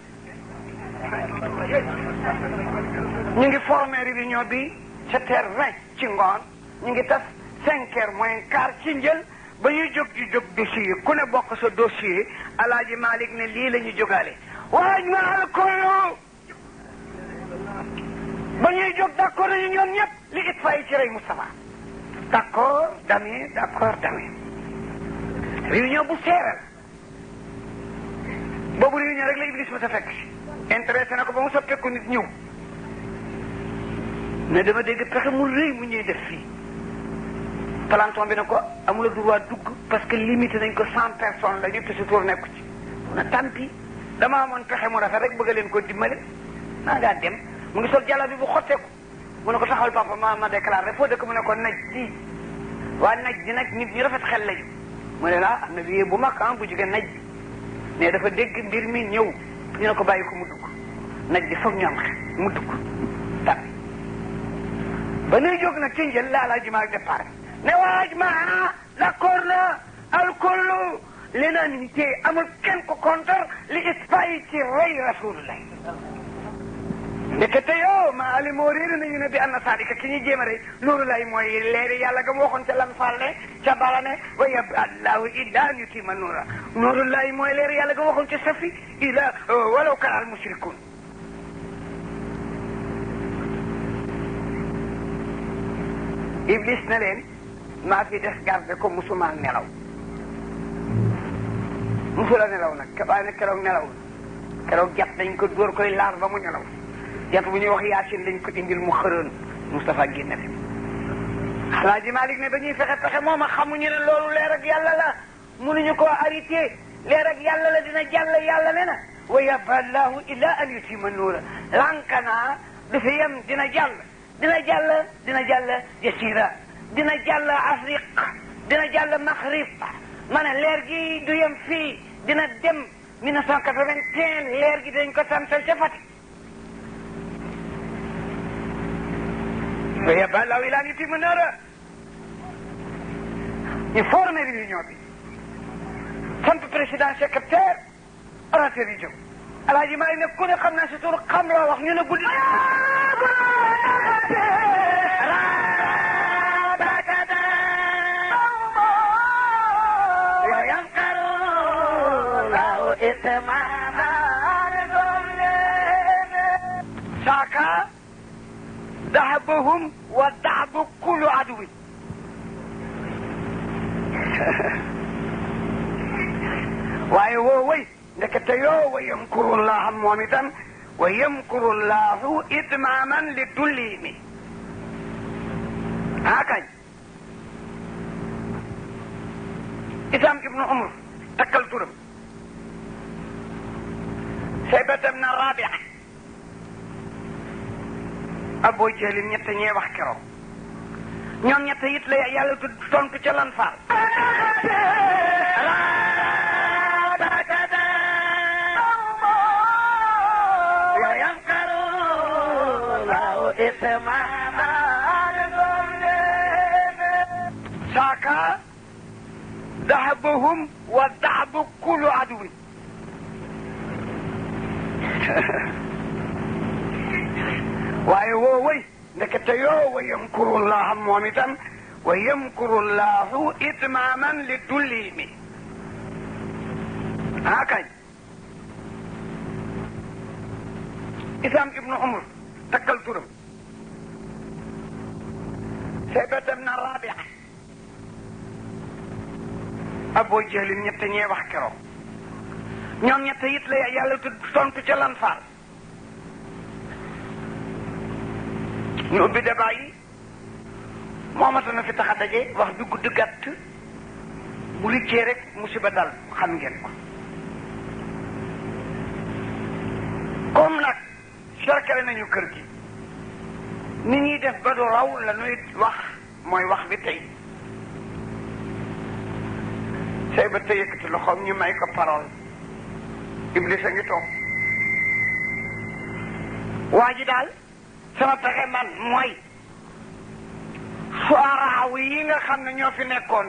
ñu ngi formé réunion bi 7h20 ci ngoon ñu ngi tas 5h moins quart ci njël ba ñuy jóg di jóg dossier ku ne bokk sa dossier Alaaji Malick ne lii la ñu jógaale waaj ma alkoolo ba ñuy jóg d'accord nañu ñoom ñëpp li it fay ci rey Moustapha d'accord damee réunion bu seeral boobu réunion rek la Iblis ma sa fekk si intéressé na ko ba mu soppeeku nit ñëw ne dama dégg pexe mu rëy mu ñuy def fii planton bi ne ko amula droit dugg parce que limité nañ ko 100 personnes la ñu te si tour nekku ci mu ne tampi dama amoon pexe mu rafet rek bëgg leen ko dimbale naa ngaa dem mu ngi sol jàlla bi bu xotteeku mu ne ko taxawal papa ma déclaré foo dëkk mu ne ko naj di waa naj di nag nit ñu rafet xel lañu mu ne la am na bi bu mag bu jógee naj bi mais dafa dégg mbir mi ñëw ñu ne ko bàyyi ko mu dugg naj bi foog ñu am xel mu dugg tampi ba nuy jóg nag ci njël laa ji maag départ ne waaj ma d'accord na alkoolu l'unanimité amul kenn ko contre li ispayi ci rey rasulullah ndekete yoo ma ali moo réer nañu ne bi anna sadika ki ñuy jéem a rey loolu lay mooy leeri yàlla ga mu waxoon ca lan fal ne ca bala ne wa yab allahu illa an yutima nuura loolu lay mooy leeri yàlla ga waxoon ca safi ila walaw kana al mushrikun Iblis na leen maa fi des garde ko musuma nelaw musula nelaw nag waaye nag keroog nelaw keroog jat dañ ko dóor koy laar ba mu nelaw jat bu ñuy wax yaasin dañ ko indil mu xërën Moustapha génne fi Alaaji Malick ne ba ñuy fexe pexe moom a xamuñu ne loolu leer ak yàlla la mënuñu koo arrêté leer ak yàlla la dina jàll yàlla ne na wa yaballahu illa an yutima nuura lankana du fi yem dina jàll jasira dina jàll afrique dina jàll maghrib ma ne leer gi du yem fii dina dem 1981 leer gi dañ ko santal ca Fatick wa yaballahu illa an yutima nuura ñu formé réunion bi sant président secrétaire orateur yi jóg Alaaji Maalik ne ku ne xam naa si tur xam loo wax ñu ne guddi saaka dahabahum wa dahabu kullu aduwin waaye woo way ndekete yoo wa yamkurullaha moom itam wa yamkurullahu itmaaman li tullimi kañ itam ibnu umar takkal turam saybatam na rabia Abu Jahlin ñett ñee wax keroog ñoom ñett it la yàlla tudd tontu ca lan faal saaka dahabahum wa dahabu kullu aduwin waaye woo way ndekete yoo wa yamkurullaha moom itam wa yamkurullahu itmaaman li tullimi kañ itam ibnu umar takkal turam saybatam na rabia Abu Jahlin ñett ñee wax keroog ñoom ñett it la yàlla tudd tontu ca lan faal ñu ubbi débat yi moomata na fi tax a daje wax bi gudd gàtt bu liggéey rek musiba dal xam ngeen ko comme nag cercle nañu kër gi ni ñuy def ba du raw la nuy wax mooy wax bi tey say ba te yëkkati loxoom ñu may ko parole Iblis a ngi toog waa ji daal sama pexe man mooy soaraaw yi nga xam ne ñoo fi nekkoon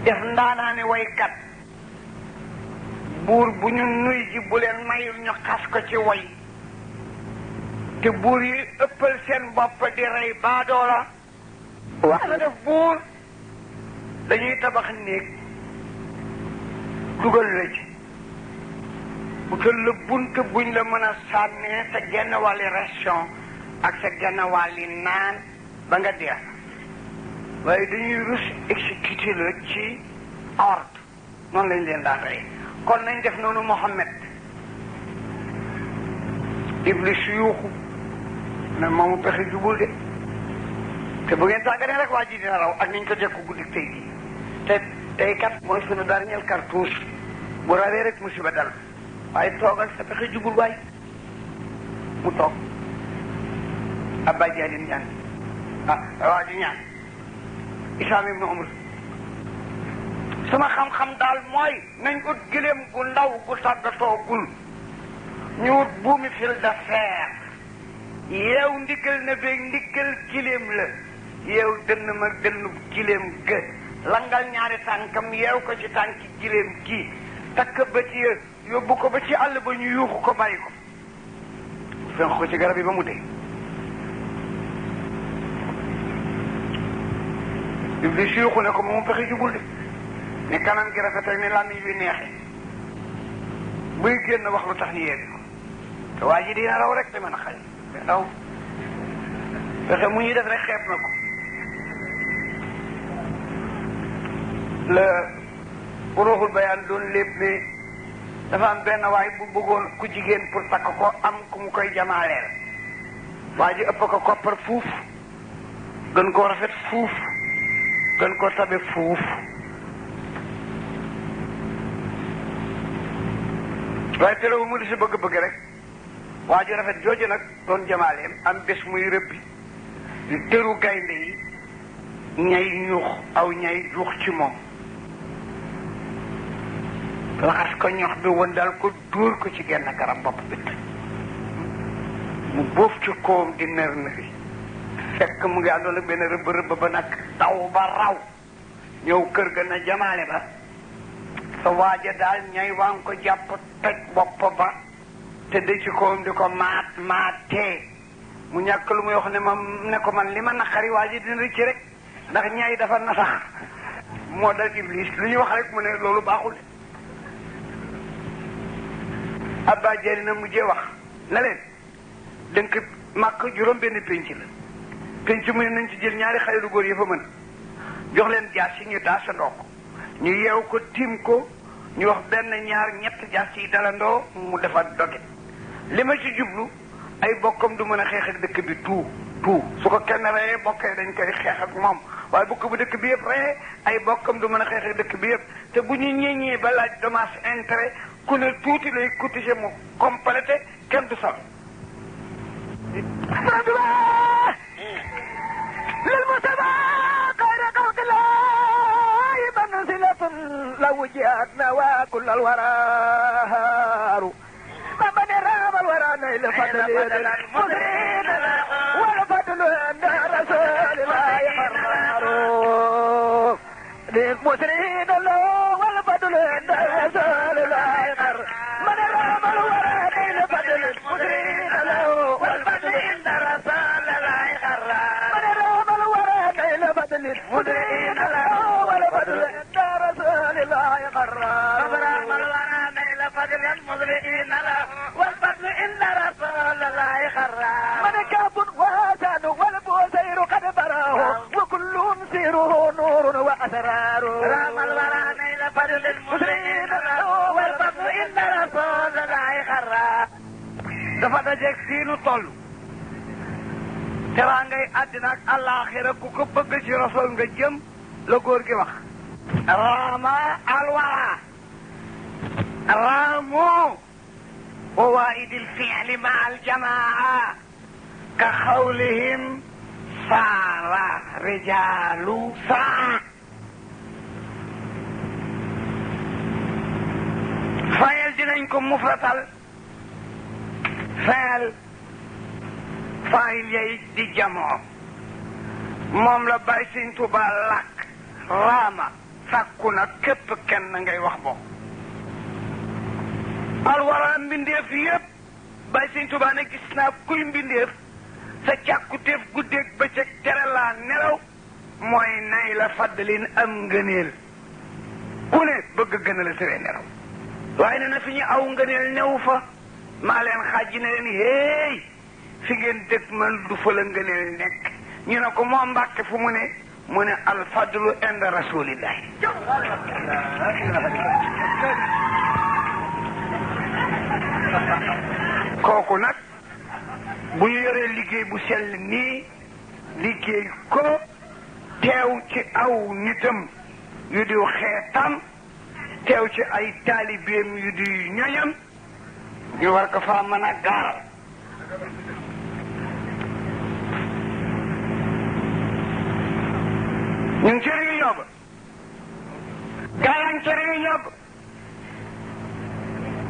def ndaanaane waykat buur bu ñu nuy ji bu leen mayul ñu xas ko ci woy te buur yi ëppal seen bopp di rey baadoola wax na def buur dañuy tabax néeg dugal la ci utal la bunt buñ la mën a sànnee sa genn wàlli ration ak sa genn wàlli naan ba nga dee waaye dañuy rus exécuté la ci ordre noonu lañ leen daan rey kon nañ def noonu Mohammed Iblis yuuxu ne moomu pexe jubul de te bu ngeen tàggatee rek waa ji dina raw ak niñ ko jekku guddi tey bii te tey kat mooy sunu dernier cartouche bu rawee rek musiba dal waaye toogal sa pexe jubul waay mu toog Abba Jaalin ñaan waa ji ñaan Isaam ibnu Umar sama xam-xam daal mooy nañ ut gëléem gu ndaw gu tàggatoo gul ñu ut buumi fil de fer yeew ndiggal na beeg ndiggal giléem la yeew dënn ma dënnu giléem ga langal ñaari tànkam yeew ko ci tànki giléem gi takk ba ci yóbbu ko ba ci àll ba ñu yuuxu ko bàyyi ko fenq ko ci garab yi ba mu dee Iblis yuuxu ne ko moomu pexe jubul de ni kanam gi rafet ak ni làmmiñ bi neexe buy génn wax lu tax ñu yeebi ko te waa ji dina raw rek te mën a xay raw pexe mu ñuy def rek xeeb na ko la Ruuxul Bayaan doon lépp ne dafa am benn waay bu bëggoon ku jigéen pour takk ko am ku mu koy jamaaleel waa ji ëpp ko koppar fuuf gën koo rafet fuuf gën koo tabe fuuf waaye terewul mu di si bëgg-bëgg rek waa ji rafet jooju nag doon jamaaleem am bés muy rëbbi di tëru gaynde yi ñay ñuux aw ñay juux ci moom laxas ko ñox bi wëndal ko dóor ko ci genn garab bopp bit mu bóof ci kawam di nër nëri fekk mu ngi àndoon ak benn rëbb ba nag taw ba raw ñëw kër ga na jamaale ba sa waaja daal ñay waa ngi ko jàpp toj bopp ba te de ci kawam di ko maatee mu ñàkk lu muy wax ne ko man li ma naqari waaja dina rëcc rek ndax ñay dafa nasax moo dal Iblis lu ñu wax rek mu ne loolu baaxul Abba Jaali na mujjee wax na leen dënk màkk juróom benn pénc la pénc mu ne nañ ci jël ñaari xale lu góor yi fa mën jox leen jaas yi ñu daasandoo ko ñu yeew ko tiim ko ñu wax benn ñaar ñett jaas yi dalandoo mu defar doge li ma ci jublu ay bokkam du mën a xeex ak dëkk bi tout su ko kenn reyee bokkee dañ koy xeex ak moom waaye bokk bu dëkk bi yëpp reyee ay bokkam du mën a xeex ak dëkk bi yëpp te bu ñu ñeññee ba laaj dommage intérêt ku ne tuuti lay cotiser mu complété kenn du sol للمتبع خير خلق الله منزلة لو جاءتنا وكل الورى من رام الورى نيل فضل المسرين والفضل عند رسول الله حرار للمسرين الله والفضل عند رسول الله حرار من رام الورى نيل فضل المسرين الله والفضل عند رسول الله حرار مدرين له والفضل عند رسول الله قرار أبرام الورى نيل فضل مدرين له والفضل عند رسول الله قرار من كاب واسد والبوسير قد براه وكلهم سيره نور وأسرار أبرام الورى نيل فضل مدرين له والفضل عند رسول الله قرار dafa dajeeg fii nu toll teraangay àddina ak àllaaxira ku ko bëgg ci rasul nga jëm la góor gi wax raama alwara raamu ووائد الفعل مع الجماعة كقولهم صار رجال ساعة فايل دينكم مفرطل فايل yay di jamoo moom la bàyyi Sëñ Tuubaa làkk raama sàkku na képp kenn ngay wax bokk alwara mbindeef yépp bay Sëñ Tuubaa ne gis naa kuy mbindeef sa càkkutéef guddeeg bëccëg tere laa nelaw mooy nay la faddalin am ngëneel ku ne bëgg gën a la tëree nelaw waaye ne na fi ñu aw ngëneel newu fa maa leen xaaj ne leen héey fi ngeen dëkk man du fa la ngëneel nekk ñu ne ko moo Mbàkke fu mu ne alfadlu inda rasulillahi kooku nag bu ñu yoree liggéey bu sell nii liggéey ko teew ci aw nitam yu di xeetam teew ci ay taalibeem yu di ñoñam ñu war ko faa mën a gaaral ñu ngi ci réunion ba gaa yaa ngi ci réunion ba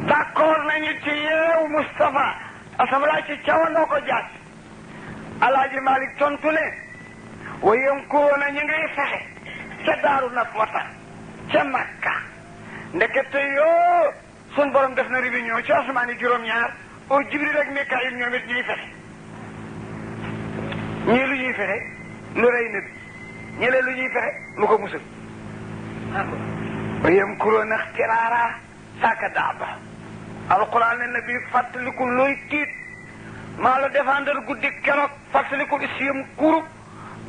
d'accord nañu ci yeew Moustapha asabala ci cawandoo ko jaat Alaaji Malik tontu leen wayam ko na ñu ngay fexe ca daaru nag wata ca Makka ndekete yoo sun borom def na réunion ci asamaan yi juróom-ñaar o Jibril ak Mikaayil ñoom it ñuy fexe ñii lu ñuy fexe lu rey na bi ñële lu ñuy fexe lu ko musal wayam kuroo nax tiraara saaka daaba alquran ne na bi fàttaliku looy tiit maa la défendre guddi keroog fàttaliku isiyam kuru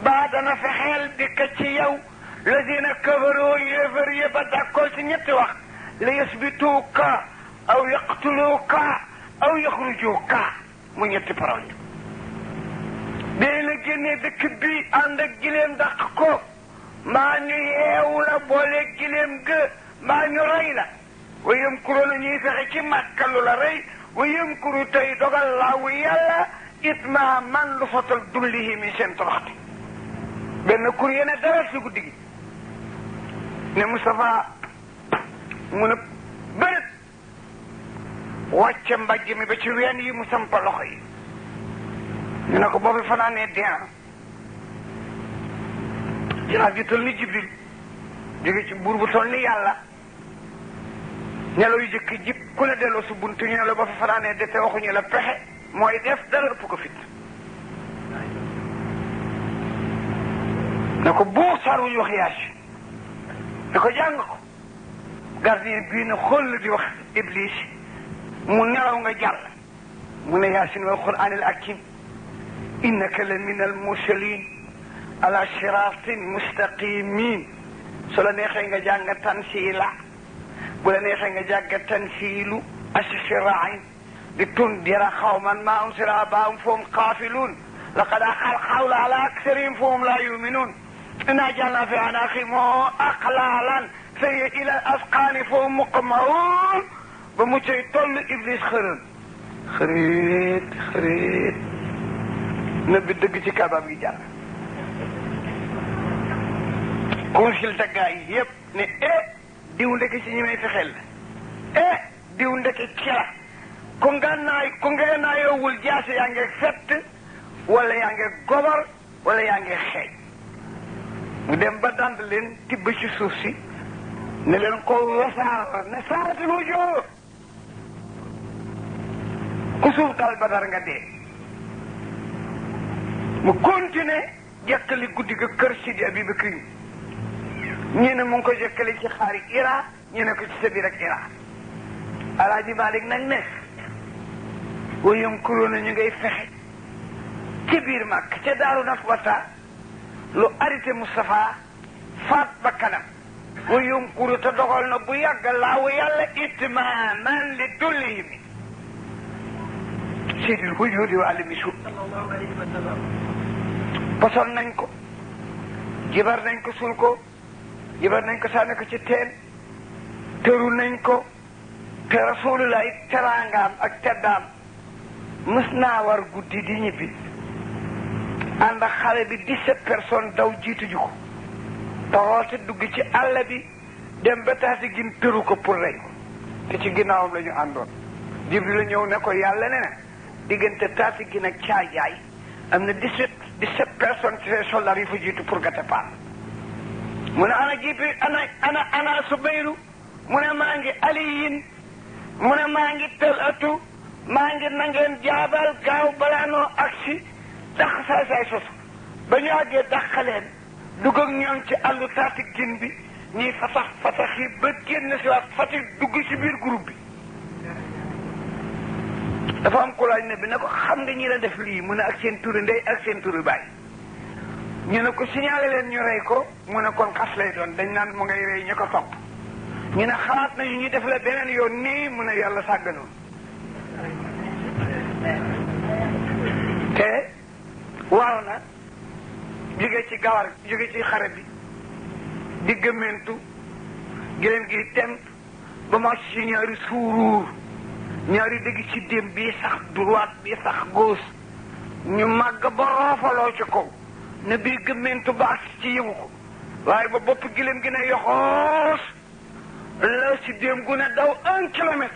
baa dana fexeel di ka ci yow lazina kafaroo yéefar yi ba d'accord ci ñetti wax la yasbituuka aw yaqtuluuka aw yaxrujuuka mu ñetti parole dee la génnee dëkk bi ànd ak gileem dàq ko mbaa ñu yeewu la boole gileem ga mbaa ñu rey la wa yamkuru na ñuy fexe ci Makka lu la rey wa yamkuru tey dogal laawu yàlla itma man lu sotal dullihi mi seen toroxte benn kur yéene dara si guddi gi ne Moustapha mu ne bërët wàcce mbàjj mi ba ci ween yi mu sampa loxo yi ñu ne ko boobu fanaanee dien jinaaf ji tol ni Jibril jóge ci buur bu tol ni yàlla nelaw yu jëkk jib ku ne delloo su buntu ñu ne la ba fa fanaanee de te waxuñu la pexe mooy def dara ëpp ko fit ne ko buur saar wu ñu wax yaasi ne ko jàng ko gardien bii ne xool di wax Iblis mu nelaw nga jàll mu ne yaasin wal quraanil hakiim innaka la min al mursalin ala siraatin mustaqimin su la neexee nga jàng tansiila bu la neexee nga jàng tansiilu asfirain di tundira xawman ma unsira abaahum fahum xaafiluun laqad axal xawla ala aksarihim fahum laa yuminuun inna ja'alna fi anaaqihim aqlaalan fa hiya ila al asqaani fahum muqmahuun ba mu cay toll Iblis xërën xëreet na bi dëgg ci kabaab gi jàll consulté gaa yi yëpp ne diw ndeke ci ñi may fexeel la diw ndeke ci la ku nga naayoowul jaase yaa ngi fett wala yaa ngi gobar wala yaa ngi xeeñ mu dem ba dand leen tibb ci suuf si ne leen ko wasaar ne saaratil wujuh ku suuf dal ba dara nga dee mu continué jekkali guddi ga kër Sidi Abibakar ñii ne mu ngi ko jekkali ci xaari Ira ñii ne ko ci sa biir ak Ira Alaaji Malik nag ne wayam kuróona ñu ngay fexe ci biir Makka ca Daaru Nafwata lu arrêté Moustapha faat ba kanam wayam kuru te dogal na bu yàgg laawu yàlla itmaaman li dullihim seydil wujuudi wa alimi su posol nañ ko jibar nañ ko sul ko jibar nañ ko sànni ko ci teen tëru nañ ko te rasulullah teraangaam ak teddaam mës naa war guddi di ñibbi ànd ak xale bi 17 personnes daw jiitu ju ko taxoote dugg ci àll bi dem ba taasi gin tëru ko pour rey ko te ci ginnaawam la ñu àndoon Jibril la ñëw ne ko yàlla ne na diggante taasi gin ak caajaay am na 17 personnes ci ses soldats yu fa jiitu pour gàtte paal mu ne ana Jibril ana Subayru mu ne maa ngi Aliyin mu ne maa ngi tël atu maa ngi na ngeen jaabal gaaw balaa noo agsi dàq saay sosu ba ñu àggee dàqaleen dugg ak ñoom ci àllu taati gin bi ñuy fatax yi ba génn si waat fati dugg si biir groupe bi dafa am ku laaj ne bi ne ko xam nga ñi la def lii mu ne ak seen turi ndey ak seen turi baay ñu ne ko signalé leen ñu rey ko mu ne kon xas lay doon dañ naan mu ngay rey ñu ko topp ñu ne xalaat nañu ñu def la beneen yoon nii mu ne yàlla sàgganoon te war na jóge ci gawar jóge ci xare bi di gëmmentu giléem gi temp ba ma ci ñaari suuruur ñaari dëgg ci dem bii sax droite bii sax gauche ñu màgg ba roofaloo ci kaw ne bii gëmmentu baax ci yëgu ko waaye ba bopp giléem gi ne yoxoos la ci dem gu ne daw 1 kilomètre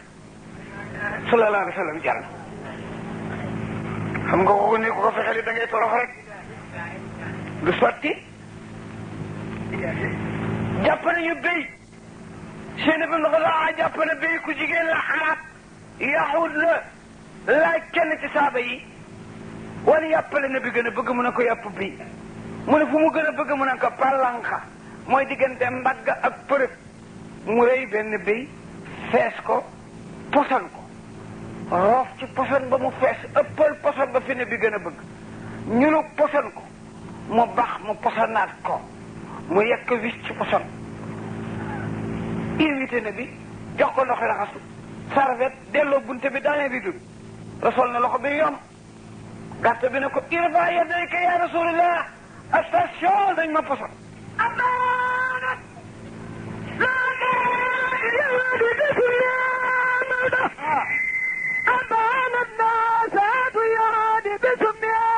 sallallahu alayhi wa sallam jàll xam nga ko ne ko ko fexeli da ngay torox rek du sotti jàpp nañu béy seen bi ndox laa jàpp na béy ku jigéen la xaraat yaxut la laaj kenn ci saaba yi wala yàppale na bi gën a bëgg mu ne ko yàpp bi mu ne fu mu gën a bëgg mu ne ko palanka mooy diggante mbagg ak përëb mu rëy benn béy fees ko posan ko roof ci posan ba mu fees ëppal posan ba fi ne bi gën a bëgg ñunu posan ko mu bax mu posanaat ko mu yekk wis ci posan invité na bi jox ko ndoxi raxasu sarvet delloo bunte bi daane bi dul rasol na loxo bi yom gàtt bi ne ko irfa yadayka ya rasulillah attention dañ ma posan amaanat أمان الناس يعاني بسمها